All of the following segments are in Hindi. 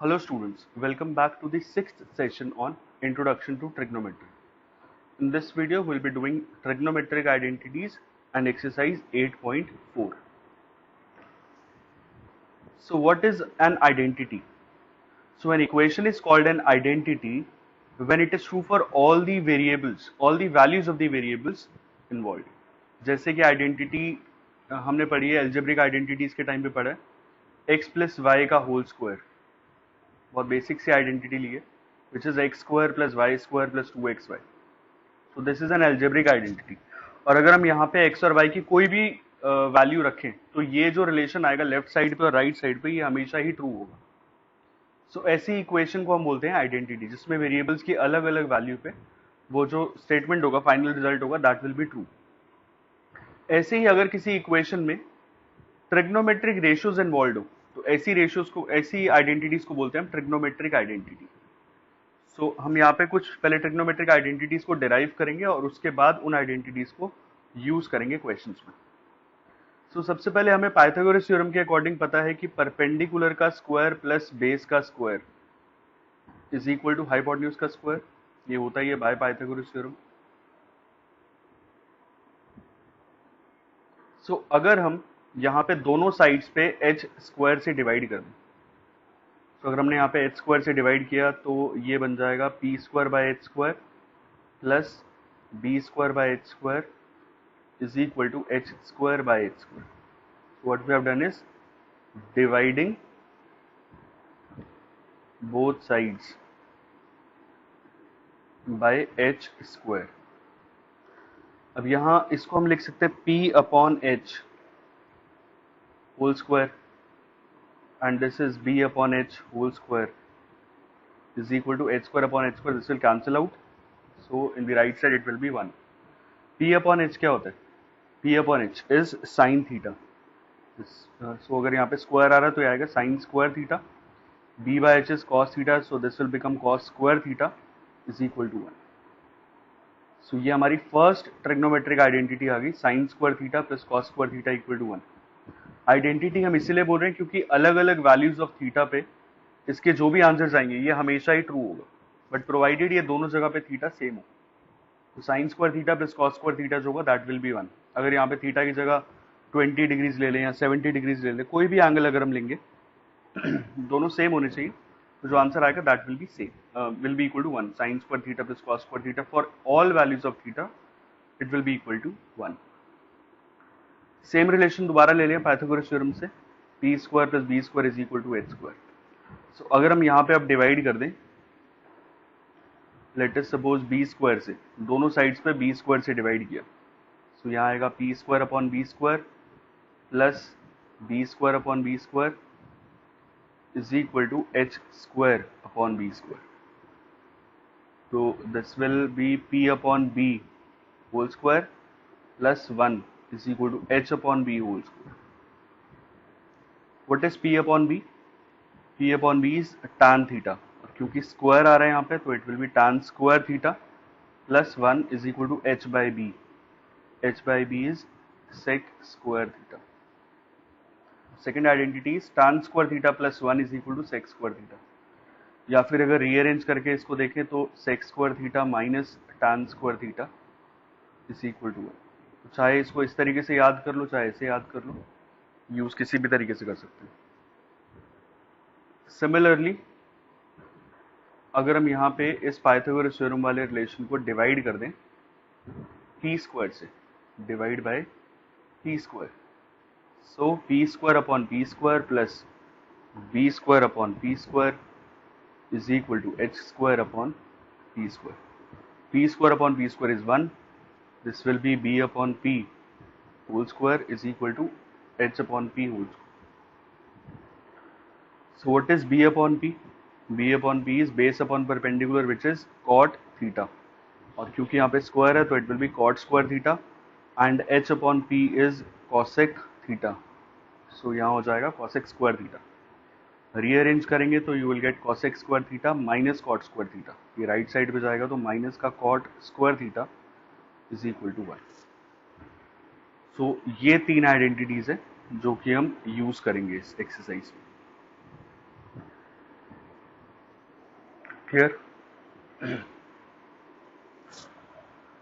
Hello students, welcome back to the sixth session on Introduction to Trigonometry. In this video, we'll be doing trigonometric identities and exercise 8.4. So what is an identity? So an equation is called an identity when it is true for all the variables, all the values of the variables involved. जैसे कि आइडेंटिटी हमने पढ़ी है एल्जेब्रिक आइडेंटिटीज के टाइम पे पढ़ा है x प्लस वाई का होल स्क्वायर, बहुत बेसिक सी आइडेंटिटी ली है which is x square plus y square plus 2xy. So this is an algebraic identity. और अगर हम यहाँ पे x और y की कोई भी वैल्यू रखें तो ये जो रिलेशन आएगा लेफ्ट साइड पे और राइट साइड पे ये हमेशा ही ट्रू होगा. सो ऐसी इक्वेशन को हम बोलते हैं आइडेंटिटी जिसमें वेरिएबल्स की अलग अलग वैल्यू पे वो जो स्टेटमेंट होगा फाइनल रिजल्ट होगा दैट विल बी ट्रू. ऐसे ही अगर किसी इक्वेशन में ट्रिग्नोमेट्रिक रेशियोज इन्वॉल्व हो तो ऐसी रेशियोज को, ऐसी आइडेंटिटीज को बोलते हैं हम ट्रिग्नोमेट्रिक आइडेंटिटी. सो हम यहाँ पे कुछ पहले ट्रिग्नोमेट्रिक आइडेंटिटीज को डिराइव करेंगे और उसके बाद उन आइडेंटिटीज को यूज करेंगे क्वेश्चंस में. सो सबसे पहले हमें पाइथागोरस थ्योरम के अकॉर्डिंग पता है कि परपेंडिकुलर का स्क्वायर प्लस बेस का square is equal to hypotenuse का स्क्वायर. ये होता ही है बाय पाइथागोरस थ्योरम. सो अगर हम यहाँ पे दोनों साइड्स पे एच स्क्वायर से डिवाइड कर दें, तो अगर हमने यहाँ पे एच स्क्वायर से डिवाइड किया तो ये बन जाएगा p square by h square plus B square by h square is equal to h square by h square. So what we have done is dividing both sides by h square. अब यहाँ इसको हम लिख सकते हैं p upon h whole square and this is b upon h whole square is equal to h square upon h square. This will cancel out. So in the right side it will be 1. p upon h क्या होता है? p upon h is sin theta. सो अगर यहाँ पे स्क्वायर आ रहा है तो ये आएगा sine square theta. b by h is cos theta, so this will become cos square theta is equal to 1. So ये हमारी फर्स्ट ट्रिग्नोमेट्रिक आइडेंटिटी आ गई, sine square theta plus cos square theta equal to 1. Identity हम इसीलिए बोल रहे हैं क्योंकि अलग अलग वैल्यूज ऑफ थीटा पे इसके जो भी आंसर्स आएंगे ये हमेशा ही ट्रू होगा, बट प्रोवाइडेड ये दोनों जगह पे थीटा सेम हो. तो sign square theta plus cos square theta जो होगा दैट विल बी 1. अगर यहाँ पे थीटा की जगह 20 डिग्रीज ले लें या 70 डिग्रीज ले लें, कोई भी एंगल अगर हम लेंगे दोनों सेम होने चाहिए, तो जो आंसर आएगा that will be same, will be equal to 1. Sine square theta plus cos square theta for all values of theta it will be equal to 1. Same relation दोबारा ले लें पाइथागोरस थ्योरम से, P square plus B square is equal to H square. So अगर हम यहाँ पे अब डिवाइड कर दें, let us suppose B square से, दोनों साइड्स पे बी स्क्वायर से डिवाइड किया, सो यहाँ आएगा p square upon b square plus B square upon b square is equal to h square upon b square. So this will be p upon b whole square plus 1 is equal to h upon b whole square. What is p upon b? p upon b is tan theta. और क्योंकि स्क्वायर आ रहा है यहाँ पे तो it will be tan square theta plus 1 is equal to h by b. h by b is sec square theta. Second identity is tan square theta plus 1 is equal to sec square theta. या फिर अगर रीअरेंज करके इसको देखें तो sec square theta minus tan square theta is equal to 1. तो चाहे इसको इस तरीके से याद कर लो चाहे ऐसे याद कर लो, यूज किसी भी तरीके से कर सकते हैं. सिमिलरली अगर हम यहाँ पे इस पाइथागोरस थ्योरम वाले रिलेशन को डिवाइड कर दें p स्क्वायर से, divide by p square, so p square upon p square plus b square upon p square is equal to h square upon p square. p square upon p square is 1. This will be b upon p whole square is equal to h upon p whole square. So what is b upon p? b upon p is base upon perpendicular which is cot theta. और क्योंकि यहाँ पे स्क्वायर है तो it will be cot square theta and h upon p is cosec theta. So यहाँ हो जाएगा cosec स्क्वायर थीटा. रीअरेंज करेंगे तो you will get cosec square theta minus cot square theta. ये राइट साइड पे जाएगा तो माइनस का cot square theta is equal to 1. So ये तीन आइडेंटिटीज है जो कि हम यूज करेंगे इस एक्सरसाइज में. Clear?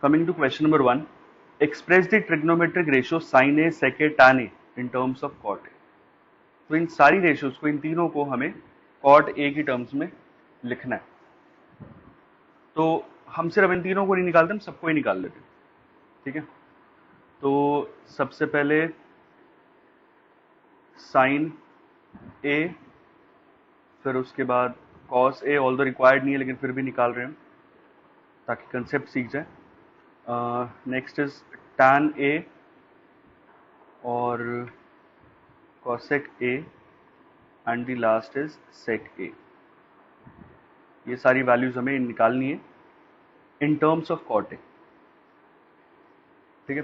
Coming to question number 1, express the trigonometric ratio sin A sec A tan A in terms of cot A. तो इन सारी रेशियोज को, इन तीनों को हमें cot A की टर्म्स में लिखना है। तो हम सिर्फ इन तीनों को नहीं निकालते, हम सबको ही निकाल लेते हैं, ठीक है? तो सबसे पहले साइन A, फिर उसके बाद cos A, all the required नहीं है लेकिन फिर भी निकाल रहे हैं ताकि कंसेप्ट सीख जाए। नेक्स्ट इज tan A और cosec A and the last is sec A। ये सारी वैल्यूज हमें निकालनी है इन टर्म्स ऑफ cot A, ठीक है?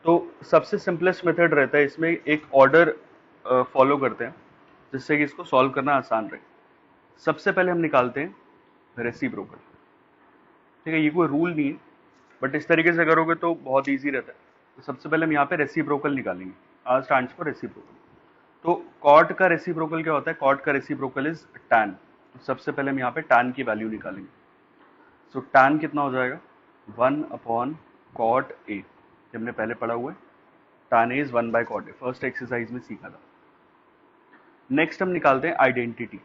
तो सबसे सिंपलेस्ट मेथड रहता है इसमें, एक ऑर्डर फॉलो करते हैं जिससे कि इसको सॉल्व करना आसान रहे। सबसे पहले हम निकालते हैं रेसिप्रोकल, ठीक है? ये कोई रूल नहीं है, बट इस तरीके से करोगे तो बहुत इजी रहता है। तो सबसे पहले हम यहाँ पे रेसिप्रोकल निकालेंगे। आज स्टैंड्स फॉर रेसिप्रोकल। तो कॉट का रेसिप्रोकल क्या होता है? कॉट का रेसिप्रोकल इज टैन। तो सबसे पहले हम यहाँ पे टैन की वैल्यू निकालेंगे। सो टैन कितना हो जाएगा? 1 अपॉन कॉट ए, हमने पहले पढ़ा हुआ है। Tan A is 1 by cot a, first exercise में सीखा था। नेक्स्ट हम निकालते हैं आइडेंटिटी।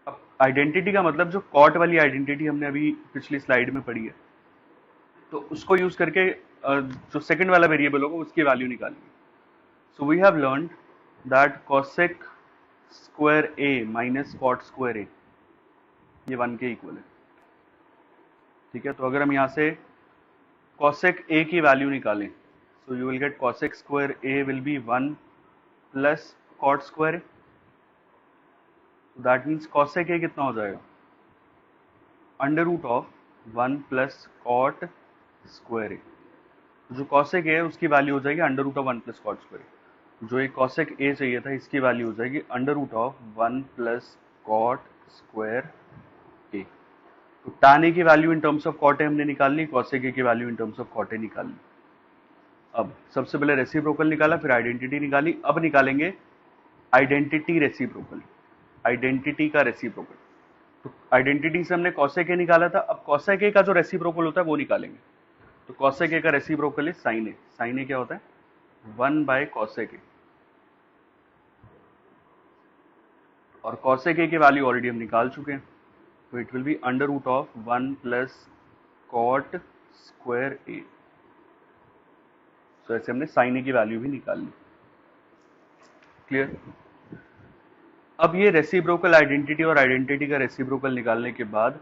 अब आइडेंटिटी का मतलब जो कॉट वाली आइडेंटिटी हमने अभी पिछली स्लाइड में पढ़ी है, तो उसको यूज करके जो सेकंड वाला वेरिएबल होगा उसकी वैल्यू निकालेंगे। So we have learned that cosec square a minus cot square a ये 1 के इक्वल है, ठीक है? तो अगर हम यहाँ से cosec a की वैल्यू निकालें, so you will get cosec square a will be 1 plus cot square a। That means cosec a कितना हो जाएगा? Under root of 1 plus cot square a। जो cosec a है उसकी वैल्यू हो जाएगी under root of 1 plus cot square a। जो एक cosec a चाहिए था इसकी वैल्यू हो जाएगी under root of 1 plus cot square a। तो tan a की value in terms of cot a हमने निकाल ली, cosec a की value in terms of cot a निकाल ली। अब सबसे पहले रेसिप्रोकल निकाला, फिर आइडेंटिटी निकाली। अब निकालेंगे आइडेंटिटी रेसिप्रोकल, आइडेंटिटी का रेसिप्रोकल। तो आइडेंटिटी से हमने cosec a निकाला था, अब cosec a का जो रेसिप्रोकल होता है वो निकालेंगे। तो cosec a का रेसिप्रोकल है sin a। sin a क्या होता है? 1 बाय cosec a, और cosec a की वैल्यू ऑलरेडी हम निकाल चुके हैं, तो it will be under root of 1 plus cot square a। तो ऐसे हमने sin a की वैल्यू भी निकाल ली। क्लियर? अब ये रेसिप्रोकल आइडेंटिटी और आइडेंटिटी का रेसिप्रोकल निकालने के बाद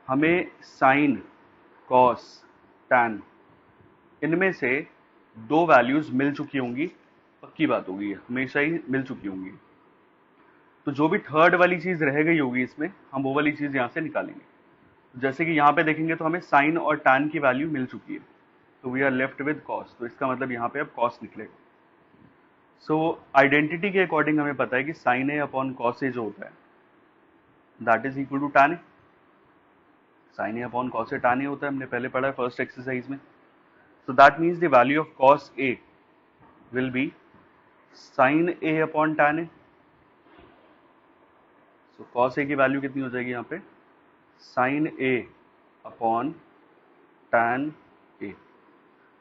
हमें साइन, कॉस, टैन, इनमें से दो वैल्यूज मिल चुकी होंगी, पक्की बात होगी, हमेशा ही मिल चुकी होंगी। तो जो भी थर्ड वाली चीज रह गई होगी इसमें, हम वो वाली चीज यहाँ से निकालेंगे। जैसे कि यहाँ पे देखेंगे तो हमें साइन और टैन की वैल्यू मिल चुकी है, तो we are left with cos. तो इसका मतलब यहाँ पे अब कॉस निकलेगा। सो आइडेंटिटी के अकॉर्डिंग हमें पता है कि sine A upon cos A जो होता है that is equal to tan A. Sine A upon cos A tan A होता है, हमने पहले पढ़ा है फर्स्ट एक्सरसाइज में। So that means the value of cos A will be sine A upon tan A. So cos A की वैल्यू कितनी हो जाएगी यहाँ पे? Sine A upon tan A.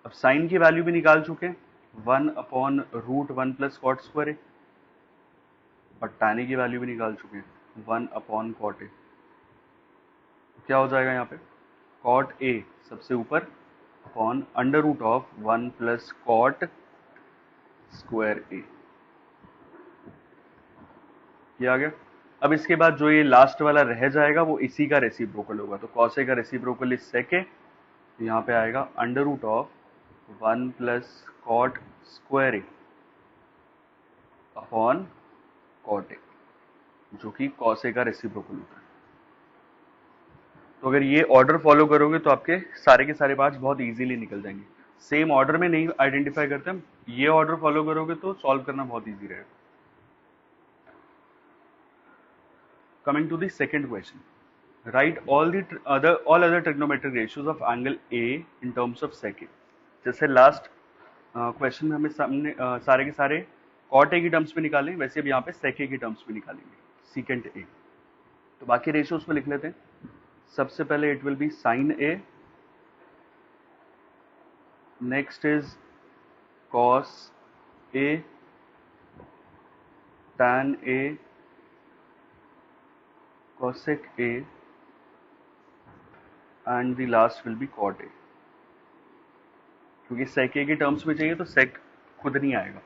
अब साइन की वैल्यू भी निकाल चुके हैं, 1 upon root 1 plus cot square A, और टैन ए की वैल्यू भी निकाल चुके हैं, 1 अपॉन कॉट ए। क्या हो जाएगा यहाँ पे? कॉट ए सबसे ऊपर upon under root of 1 plus cot square A. ये आ गया। अब इसके बाद जो ये लास्ट वाला रह जाएगा वो इसी का रेसिप्रोकल होगा। तो कॉस ए का रेसिप्रोकल इज सेक ए, तो यहाँ पे आएगा under root of 1 plus cot square a upon cot a, जो कि कॉस ए का रेसिप्रोकल होता है। तो अगर ये ऑर्डर फॉलो करोगे तो आपके सारे के सारे पार्ट्स बहुत इजीली निकल जाएंगे। सेम ऑर्डर में नहीं आइडेंटिफाई करते हम, ये ऑर्डर फॉलो करोगे तो सॉल्व करना बहुत इजी रहेगा। Coming to the second question, right all other trigonometric ratios of angle a in terms of sec a। जैसे लास्ट क्वेश्चन में हमें सामने सारे के सारे cot a की टर्म्स में निकालें, वैसे अब यहाँ पे sec a की टर्म्स में निकालेंगे, secant a। तो बाकी रेशियोज को लिख लेते हैं। सबसे पहले it will be sine a, next is cos a, tan A, cosec A, and the last will be cot A। क्योंकि sec A के टर्म्स में चाहिए तो sec खुद नहीं आएगा।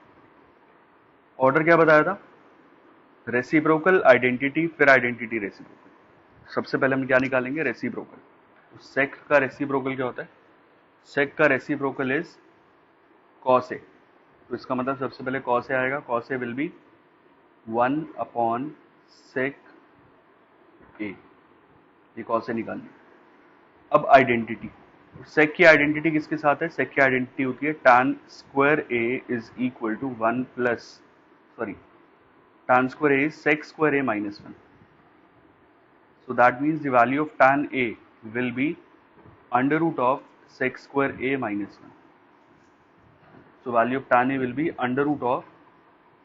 ऑर्डर क्या बताया था? रेसिप्रोकल, आइडेंटिटी, फिर आइडेंटिटी रेसिप्रोकल। सबसे पहले हम क्या निकालेंगे? रेसिप्रोकल। तो sec का रेसिप्रोकल क्या होता है? sec का रेसिप्रोकल इज cos A। तो इसका मतलब सबसे पहले cos A आएगा। cos A will be 1 upon sec A। ये cos A निकाल लिया। अब आइडेंटिटी, सेक की आइडेंटिटी किसके साथ है? सेक की आइडेंटिटी होती है tan square a is equal to 1 plus, sorry, tan square a is sec square A minus 1। So that means the value of tan a will be under root of sec square A minus 1। So value of tan a will be under root of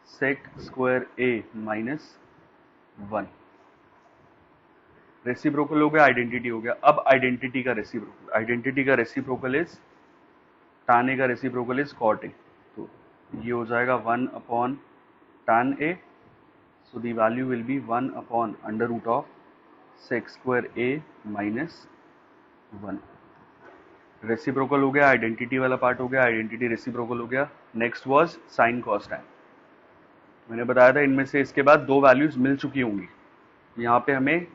sec square A minus 1। Reciprocal हो गया, आइडेंटिटी हो गया। अब आइडेंटिटी का रेसिप्रोकल, आइडेंटिटी का रेसिप्रोकल इज tan A का रेसिप्रोकल इज cot A। तो ये हो जाएगा 1 upon tan A। So the value will be 1 upon under root of sec square A minus 1। Reciprocal हो गया, आइडेंटिटी वाला पार्ट हो गया, आइडेंटिटी रेसिप्रोकल हो गया। Next was sine cos tan. मैंने बताया था इनमें से इसके बाद दो वैल्यूज मिल चुकी होंगी। यहाँ पे हमें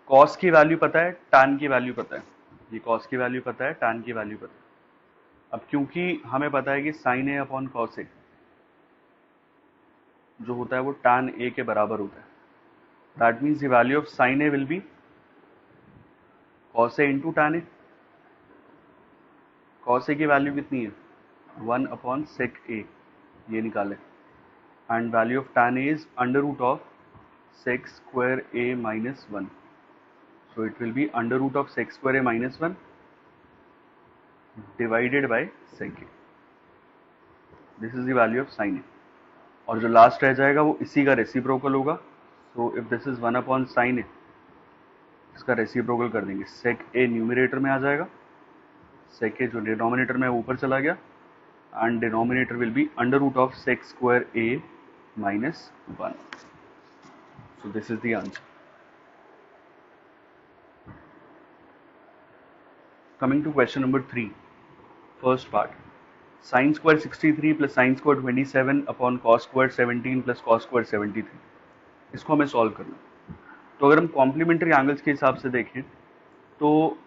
कॉस की वैल्यू पता है, टैन की वैल्यू पता है। ये कॉस की वैल्यू पता है, टैन की वैल्यू पता है। अब क्योंकि हमें पता है कि sine A upon cos A जो होता है वो टैन ए के बराबर होता है। That means the value of sine A will be cos A into tan A. Cos A की वैल्यू कितनी है? 1 अपॉन सेक ए, ये निकाले। And value of tan A is under root of sec square A minus 1। So it will be under root of sec square A minus 1 divided by sec A. This is the value of sine A. और जो लास्ट रह जाएगा वो इसी का रेसिप्रोकल होगा। So if this is 1 upon sine A, इसका रेसिप्रोकल कर देंगे। सेक ए न्यूमरेटर में आ जाएगा, सेक ए जो डिनोमिनेटर में ऊपर चला गया, and denominator will be under root of sec square A minus 1। So this is the answer. Coming to question number 3, first part. Sine square 63 plus sine square 27 upon cos square 17 plus cos square 73, इसको हमें सॉल्व करना। तो अगर हम कॉम्प्लीमेंट्री एंगल्स के हिसाब से देखें तो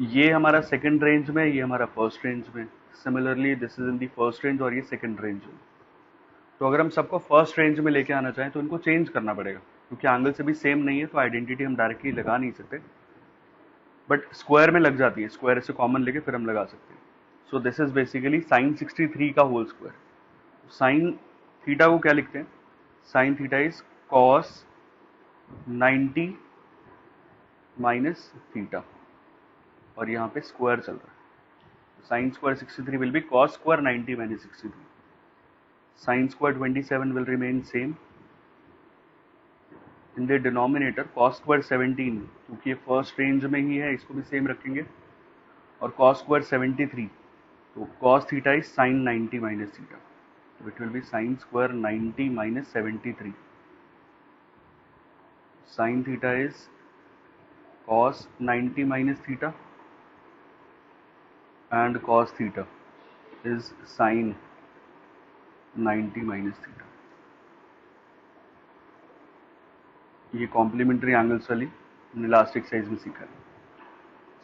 ये हमारा सेकंड रेंज में, ये हमारा फर्स्ट रेंज में। Similarly this is in the first range और ये सेकंड रेंज में। तो अगर हम सबको फर्स्ट रेंज में लेके आना चाहें तो इनको चेंज करना पड़ेगा, क्योंकि एंगल से भी सेम नहीं है तो आइडेंटिटी हम डायरेक्टली लगा नहीं सकते, बट स्क्वायर में लग जाती है। स्क्वायर से कॉमन लेके फिर हम लगा सकते हैं। So this is basically sine 63 का होल स्क्वायर। साइन थीटा को क्या लिखते हैं? Sign theta is cos 90 minus theta, और यहाँ पे स्क्वायर चल रहा है। Sign square 63 will be cos square 90 minus 63। Sign square 27 will remain same. In the denominator cos square 17, क्योंकि ये फर्स्ट रेंज में ही है, इसको भी सेम रखेंगे। और कॉस स्क्वायर 73, तो cos theta is sine 90 minus theta, तो it will be sine square 90 minus 73। Sine theta is cos 90 minus theta and cos theta is sin 90 minus theta। ये कॉम्प्लीमेंट्री एंगल्स वाली हमने लास्ट एक्सरसाइज में सीखा है।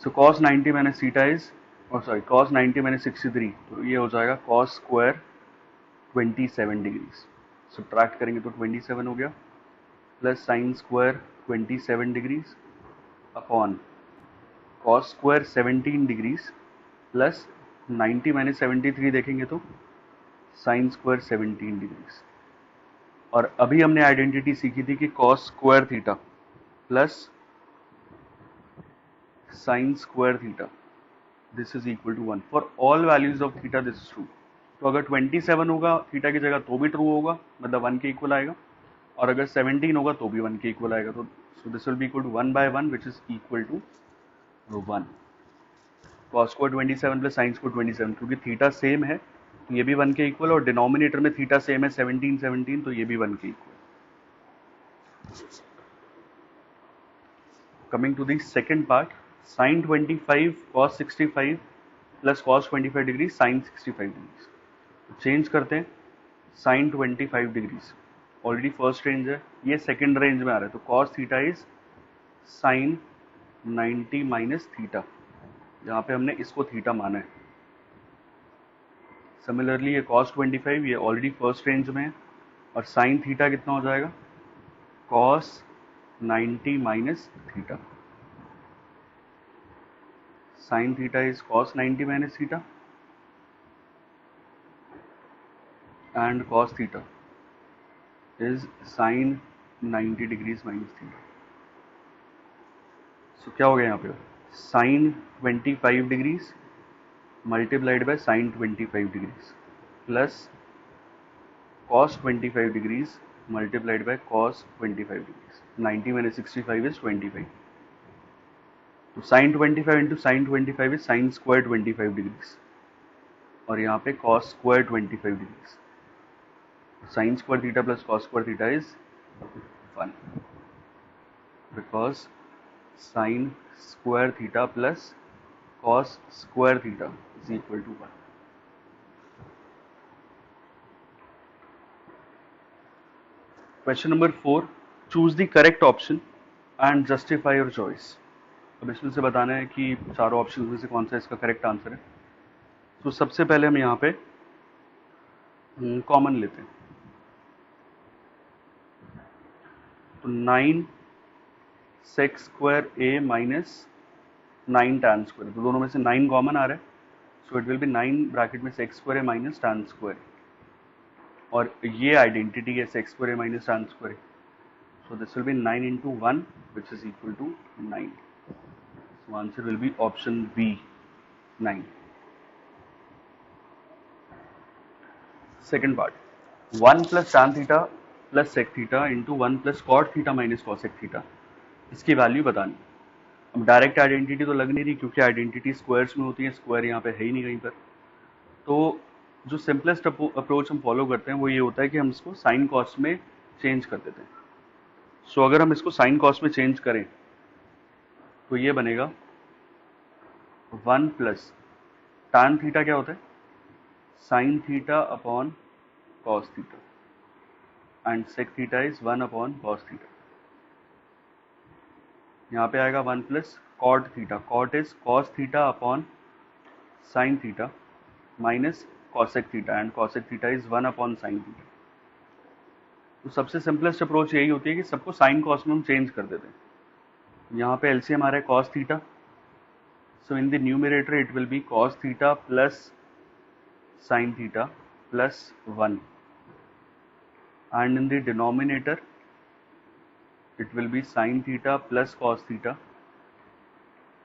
सो cos 90 minus theta इज, और सॉरी cos 90 minus 63, तो ये हो जाएगा cos स्क्वायर 27 डिग्रीज। सब्ट्रैक्ट करेंगे तो 27 हो गया, plus sine square 27 degrees upon cos square 17 degrees plus 90 minus 73 देखेंगे तो साइन स्क्वायर 17 डिग्रीज। और अभी हमने आइडेंटिटी सीखी थी कि cos square theta plus sine square theta this is equal to 1 for all values of theta. This is true. तो अगर 27 होगा थीटा की जगह तो भी ट्रू होगा, मतलब 1 के इक्वल आएगा। और अगर 17 होगा तो भी 1 के इक्वल आएगा, तो so this will be equal to 1/1 which is equal to 1। Cos square 27 plus sine square 27, क्योंकि थीटा सेम है तो ये भी 1 के इक्वल, और डिनोमिनेटर में थीटा सेम है 17 तो ये भी 1 के equal. Coming to the second part, sine 25 cos 65 plus cos 25 degree sine 65 degree. Change करते हैं, sine 25 degrees already first range है, ये सेकेंड रेंज में आ रहा है, तो cos theta is sine 90 minus theta, यहाँ पे हमने इसको थीटा माना है। सिमिलरली ये कॉस 25 ये ऑलरेडी फर्स्ट रेंज में है, और साइन थीटा कितना हो जाएगा, cos 90 minus theta. Sign theta is cos 90 minus theta and cos theta is sin 90 degrees minus theta. So क्या हो गया यहाँ पे, sin 25 degrees multiplied by sin 25 degrees plus cos 25 degrees multiplied by cos 25 degrees. 90 minus 65 is 25. तो sin 25 into sin 25 is sin square 25 degrees, और यहाँ पे cos square 25 degrees. Sin square theta plus cos square theta is 1, because sin square theta plus cos square theta is equal to 1. Question number 4, choose the correct option and justify your choice. अब इसमें से बताना है कि चारों ऑप्शन में से कौन सा इसका करेक्ट आंसर है। तो सबसे पहले हम यहाँ पे कॉमन लेते हैं, तो 9 sec square a minus 9 tan square, तो दोनों में से 9 कॉमन आ रहा है, सो इट विल बी 9 ब्रैकेट में sec square a minus tan square, और ये आइडेंटिटी है sec square a minus tan square, so this will B 9 into 1 which is equal to 9. So answer will be option B, 9. Second part, 1 plus tan theta plus sec theta into 1 plus cot theta minus cosec theta, इसकी वैल्यू बतानी। अब डायरेक्ट आइडेंटिटी तो लग नहीं रही, क्योंकि आइडेंटिटी स्क्वायर्स में होती है, स्क्वायर यहाँ पे है ही नहीं कहीं पर। तो जो सिंपलेस्ट अप्रोच हम फॉलो करते हैं वो ये होता है कि हम इसको साइन कॉस में चेंज कर देते हैं। सो अगर हम इसको साइन कॉस में चेंज करें तो ये बनेगा 1 प्लस tan थीटा क्या होता है, sine theta upon cos theta, and sec theta is 1 upon cos theta. यहाँ पे आएगा 1 plus cot theta, cot is cos theta upon sine theta minus cosec theta, and cosec theta is 1 upon sine theta. तो सबसे सिंपलेस्ट अप्रोच यही होती है कि सबको साइन कॉस में हम चेंज कर देते हैं। यहाँ पे एलसीएम आ रहा है cos theta, so in the numerator it will be cos theta plus sine theta plus 1, and in the denominator it will be sin theta plus cos theta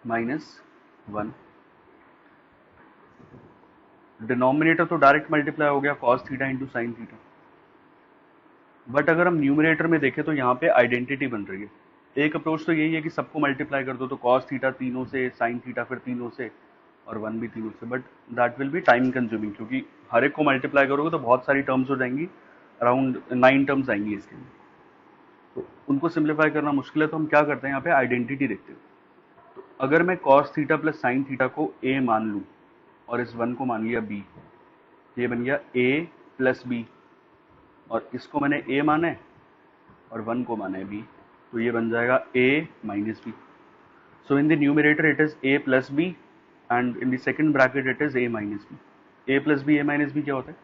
minus 1. Denominator तो डायरेक्ट मल्टीप्लाई हो गया cos theta into sine theta, but अगर हम न्यूमरेटर में देखें तो यहाँ पे आइडेंटिटी बन रही है। एक अप्रोच तो यही है कि सबको मल्टीप्लाई कर दो, तो cos थीटा तीनों से, साइन थीटा फिर तीनों से, और 1 भी तीनों से, but that will B time consuming, क्योंकि हर एक को मल्टीप्लाई करोगे तो बहुत सारी टर्म्स हो जाएंगी, अराउंड 9 टर्म्स आएंगी इसके लिए, तो उनको सिंप्लीफाई करना मुश्किल है। तो हम क्या करते हैं, यहाँ पे आइडेंटिटी देखते हैं। तो अगर मैं cos theta plus sine theta को a मान लूँ और इस 1 को मान लिया b, ये बन गया a प्लस b, और इसको मैंने a माना है और 1 को माना है b, तो ये बन जाएगा a minus b. So in the numerator it is a plus b, and in the second bracket it is a minus b. a plus b a minus b क्या होता है,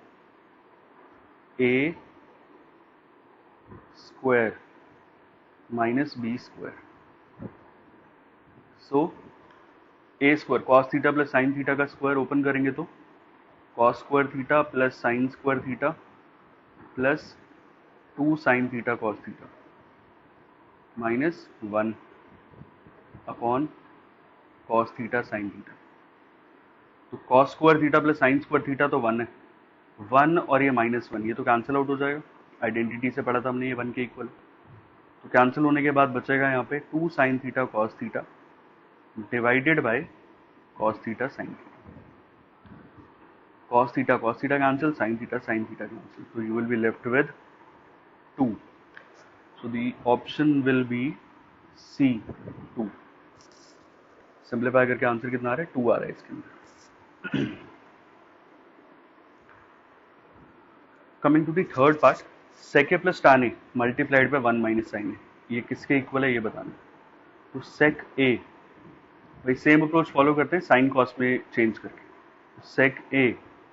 a square minus B square. So a square cos theta plus sine theta का स्क्वायर ओपन करेंगे तो cos square theta plus sine square theta plus 2 sine theta cos theta minus 1 upon cos theta sine theta. तो cos square theta plus sine square theta तो 1 है, 1 और ये माइनस 1, ये तो कैंसिल आउट हो जाएगा, आइडेंटिटी से पढ़ा था हमने, ये 1 के इक्वल। तो कैंसिल होने के बाद बचेगा यहाँ पे 2 sine theta cos theta divided by cos theta sine theta. Cos theta cancel, sine theta cancel, so you will be left with 2. So the option will be C, 2. Simplify करके आंसर कितना आ रहा है? 2 आ रहा है इसके अंदर। Coming to the third part, sec a plus tan a multiplied by 1 minus sine a, ये किसके इक्वल है ये बताना। तो sec a, भाई सेम अप्रोच फॉलो करते हैं साइन कॉस में चेंज करके। sec a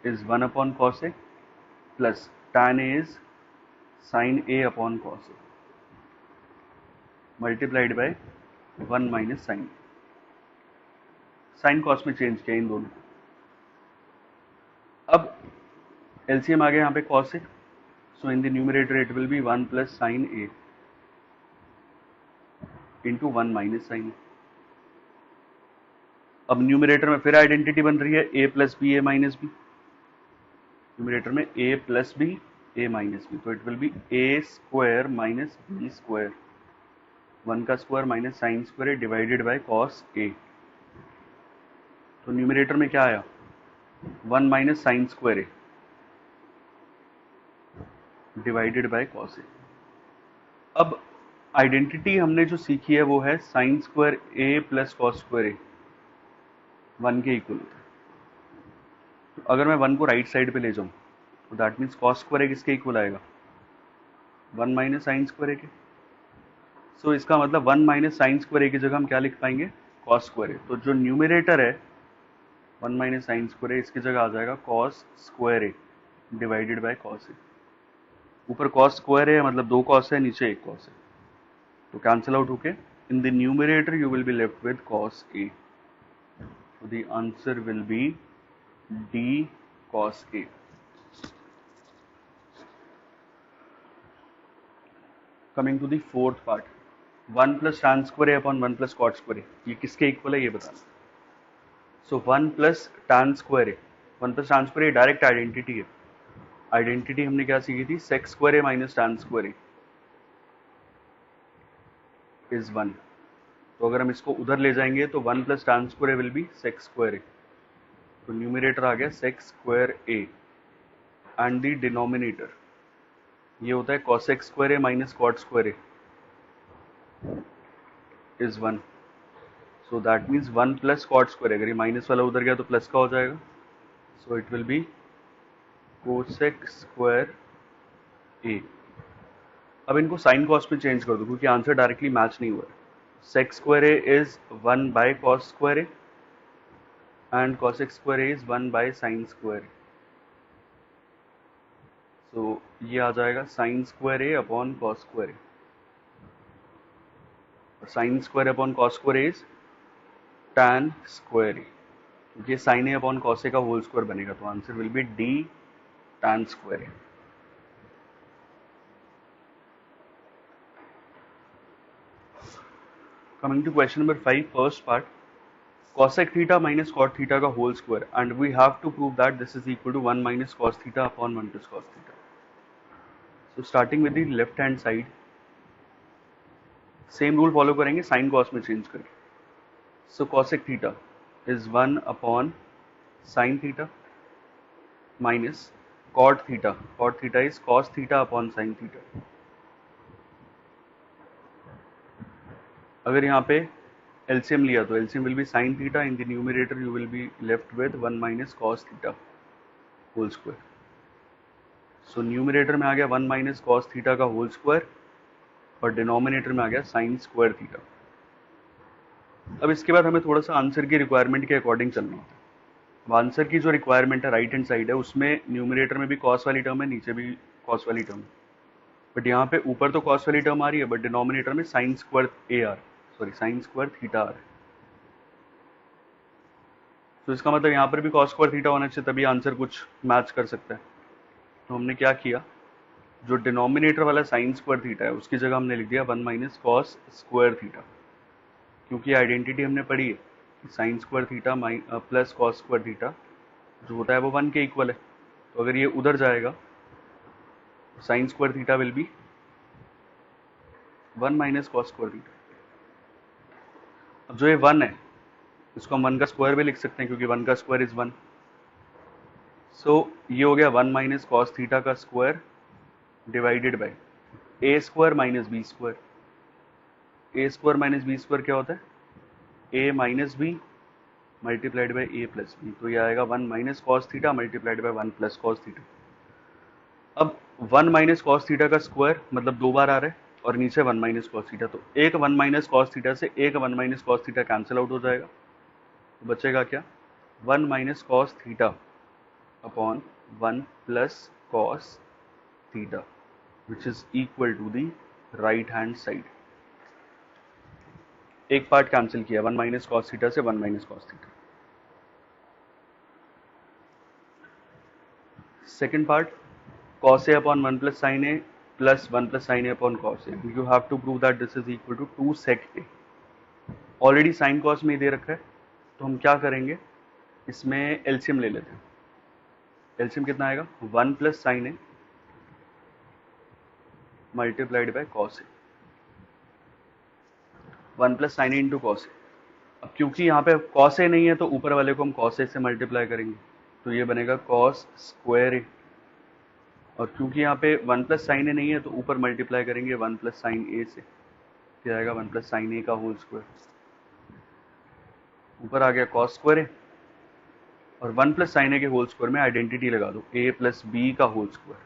is 1 upon cos a plus tan a is sin a upon cos a multiplied by 1 minus sine. Sine cos में चेंज किया इन दोनों को। अब एलसीएम आ गया यहाँ पे cos a, so in the numerator it will be 1 plus sine a into 1 minus sine. अब न्यूमरेटर में फिर आइडेंटिटी बन रही है a plus B A minus B. Numerator में a plus B A minus B, तो it will be a square minus B square, 1 का square minus sine square divided by cos a। तो न्यूमरेटर में क्या आया? 1 minus sine square a divided by cos a। अब आइडेंटिटी हमने जो सीखी है वो है sign square a plus cos square a 1 के इक्वल होता है। तो अगर मैं 1 को राइट साइड पे ले जाऊं तो that means cos square a किसके इक्वल आएगा? 1 माइनस साइन स्क्वायर a के। सो इसका मतलब 1 माइनस साइन स्क्वायर a की जगह हम क्या लिख पाएंगे? Cos square a। तो जो न्यूमरेटर है 1 माइनस साइन स्क्वायर a, इसकी जगह आ जाएगा cos square a divided by cos a। ऊपर कॉस स्क्वायर है मतलब 2 कॉस है, नीचे 1 कॉस है, तो कैंसिल आउट होके इन the numerator you will be left with cos a. So the answer will be D cos a. Coming to the fourth part, 1 plus tan square a upon 1 plus cot square a, ये किसके इक्वल है ये बताना। So 1 plus tan square a, 1 plus tan square a direct identity है। आइडेंटिटी हमने क्या सीखी थी? sec square a minus tan square a is 1। तो अगर हम इसको उधर ले जाएंगे तो 1 plus tan square will be sec square a। तो न्यूमरेटर आ गया sec square a and the denominator ये होता है cosec square a minus cot square a is 1। So that means 1 plus cot square, अगर ये माइनस वाला उधर गया तो प्लस का हो जाएगा। सो it will B cosec square a। अब इनको साइन कॉस में चेंज कर दो क्योंकि आंसर डायरेक्टली मैच नहीं हुआ है। sec square a is 1 by cos square a and cosec square a is 1 by sin square a। So ये आ जाएगा sin square a upon cos square a, और sin square upon cos square a is tan square a। ये sin a upon cos a का होल स्क्वायर बनेगा, तो answer will be D tan square a। Coming to question number 5, first part, cosec theta minus cot theta का whole square and we have to prove that this is equal to 1 minus cos theta upon 1 plus cos theta. So starting with the left hand side, same rule follow करेंगे sin cos में change करके। So cosec theta is 1 upon sin theta minus cot theta is cos theta upon sin theta। अगर यहाँ पे एलसीएम लिया तो LCM will be sine theta, in the numerator you will be left with 1 minus cos theta whole square. So numerator में आ गया 1 माइनस कॉस थीटा का होल स्क्वायर और डिनोमिनेटर में आ गया साइन स्क्वायर थीटा। अब इसके बाद हमें थोड़ा सा आंसर की रिक्वायरमेंट के अकॉर्डिंग चलना होता है। अब आंसर की जो रिक्वायरमेंट है राइट हैंड साइड है, उसमें न्यूमरेटर में भी कॉस वाली टर्म है, नीचे भी कॉस वाली टर्म है, बट यहाँ पे ऊपर तो कॉस वाली टर्म आ रही है बट डिनोमिनेटर में sine square A or sorry sine square theta आ रहा है। तो इसका मतलब यहाँ पर भी cos स्क्वायर थीटा होना चाहिए, तभी आंसर कुछ मैच कर सकता है। तो हमने क्या किया, जो डिनोमिनेटर वाला साइन स्क्वायर थीटा है उसकी जगह हमने लिख दिया 1 माइनस कॉस स्क्वायर थीटा, क्योंकि आइडेंटिटी हमने पढ़ी है कि sign square theta plus cos square theta जो होता है वो 1 के इक्वल है। तो अगर ये उधर जाएगा sign square theta will be 1 minus cos square theta. अब जो ये 1 है इसको हम 1 का स्क्वायर भी लिख सकते हैं क्योंकि 1 का स्क्वायर इज 1। सो ये हो गया 1 माइनस कॉस थीटा का square divided by A square minus B square. A square minus B square क्या होता है? A minus B multiplied by A plus B. तो ये आएगा 1 minus cos theta multiplied by 1 plus cos theta. अब 1 माइनस कॉस थीटा का स्क्वायर मतलब 2 बार आ रहा है और नीचे 1 माइनस कॉस थीटा, तो एक 1 माइनस कॉस थीटा से एक 1 minus cos theta cancel out हो जाएगा। तो बचेगा क्या? 1 minus cos theta upon 1 plus cos theta which is equal to the right hand side. एक पार्ट कैंसिल किया 1 माइनस कॉस थीटा से 1 minus cos theta. Second part cos a upon 1 plus sin a plus 1 plus sin a upon cos a. You have to prove that this is equal to 2 sec a. Already sign cos में दे रखा है तो हम क्या करेंगे, इसमें एलसीएम ले लेते हैं। एलसीएम कितना आएगा? 1 plus sine A multiplied by cos A. 1 plus sine A into cos A. अब क्योंकि यहाँ पे कॉस ए नहीं है तो ऊपर वाले को हम कॉस ए से मल्टीप्लाई करेंगे, तो ये बनेगा कॉस स्क्वायर ए। और क्योंकि यहाँ पे 1 प्लस साइन ए नहीं है तो ऊपर मल्टीप्लाई करेंगे 1 प्लस साइन ए से, क्या आएगा? 1 प्लस साइन ए का होल स्क्वायर। ऊपर आ गया कॉस स्क्वायर ए और 1 प्लस साइन ए के होल स्क्वायर में आइडेंटिटी लगा दो, ए प्लस बी का whole square.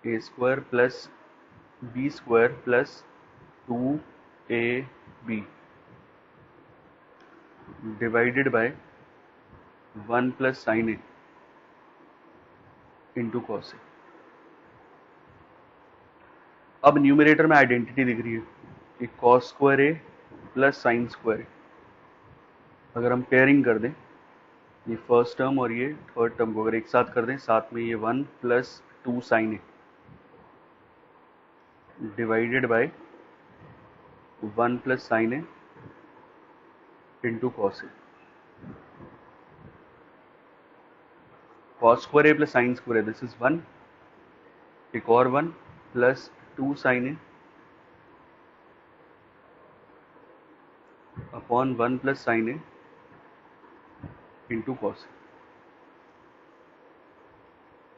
A square plus B square plus 2ab divided by 1 plus sine A into cos A. अब न्यूमरेटर में आइडेंटिटी दिख रही है, एक cos square A plus sine square A. अगर हम पेयरिंग कर दें ये फर्स्ट टर्म और ये थर्ड टर्म को अगर एक साथ कर दें, साथ में ये 1 plus 2 sine A divided by 1 plus sine A into cos A. Cos square A plus sine square A, this is 1, एक और 1 plus 2 sine A upon 1 plus sine A into cos A.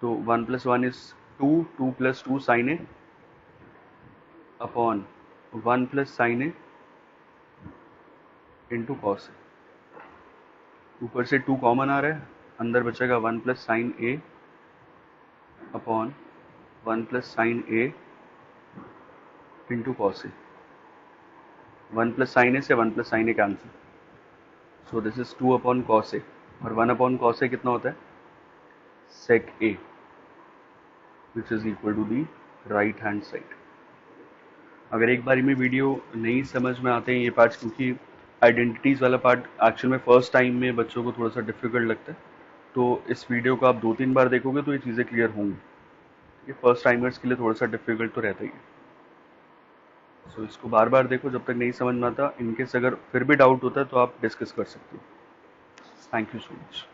तो 1 plus 1 is 2, 2 plus 2 sine A upon 1 plus sine A into cos A. ऊपर से 2 कॉमन आ रहा है, अंदर बचेगा 1 plus sine A upon 1 plus sine A into cos A. 1 plus sine A से 1 plus sine A cancel, so this is 2 upon cos A और 1 अपॉन कॉस ए कितना होता है? Sec A which is equal to the right hand side. अगर एक बारी में वीडियो नहीं समझ में आते हैं ये पार्ट्स, क्योंकि आइडेंटिटीज़ वाला पार्ट एक्चुअल में फर्स्ट टाइम में बच्चों को थोड़ा सा डिफिकल्ट लगता है, तो इस वीडियो को आप 2-3 बार देखोगे तो ये चीज़ें क्लियर होंगी। ये फर्स्ट टाइमर्स के लिए थोड़ा सा डिफिकल्ट तो रहता ही है। सो इसको बार बार देखो जब तक नहीं समझ में आता। इनकेस अगर फिर भी डाउट होता है तो आप डिस्कस कर सकते हो। Thank you so much.